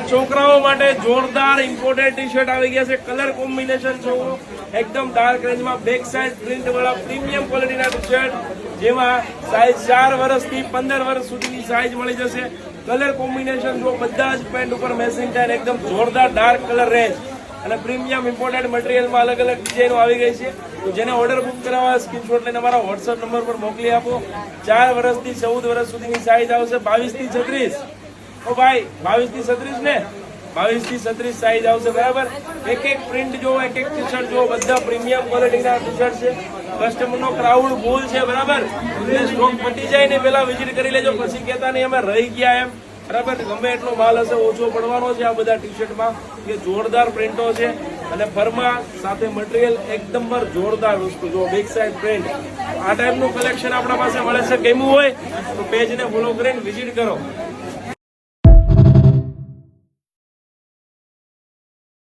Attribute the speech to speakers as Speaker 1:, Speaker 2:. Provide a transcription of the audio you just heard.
Speaker 1: છોકરાઓ માટે જોરદાર ઇમ્પોર્ટેડ ટી શર્ટ આવી ગયા છે. કલર કોમ્બિનેશન જોવો, એકદમ ડાર્ક રેન્જમાં બેક સાઇડ પ્રિન્ટ વાળા પ્રીમિયમ ક્વોલિટીના ટી શર્ટ, જેમાં સાઇઝ 4 વર્ષથી 15 વર્ષ સુધીની સાઇઝ મળી જશે. કલર કોમ્બિનેશન જો બધા જ પેન્ટ ઉપર મેચિંગ થાય, એકદમ જોરદાર ડાર્ક કલર રેન્જ અને પ્રીમિયમ ઇમ્પોર્ટેડ મટીરિયલમાં અલગ અલગ ડિઝાઇનો આવી ગઈ છે. તો જેને ઓર્ડર બુક કરાવવા સ્ક્રીનશોટ લઈને અમારા વોટ્સઅપ નંબર પર મોકલી આપો. 4 વર્ષથી 14 વર્ષ સુધીની સાઇઝ આવશે. 22 થી 36. ઓ ભાઈ 22 થી 36 ને 22 થી 36 સાઇઝ આવશે, બરાબર. એક એક પ્રિન્ટ જો, એક એક ટી શર્ટ જો, બધા પ્રીમિયમ ક્વોલિટીના ટી શર્ટ છે. કસ્ટમરનો ક્રાઉડ ફૂલ છે, બરાબર. એટલે સ્ટોક પતી જાય ને પેલા વિઝિટ કરી લેજો, પછી કહેતા નહીં અમે રહી ગયા એમ, બરાબર. ગમે એટલો માલ હશે ઓછો પડવાનો છે આ બધા ટી શર્ટમાં. કે જોરદાર પ્રિન્ટો છે અને ફર્મા સાથે મટીરિયલ એકદમ જોરદાર વસ્તુ જો, બેક સાઇડ પ્રિન્ટ. આ ટાઈપનું કલેક્શન આપણા પાસે મળે છે. ગમ્યું હોય તો પેજને ફોલો કરીને વિઝિટ કરો.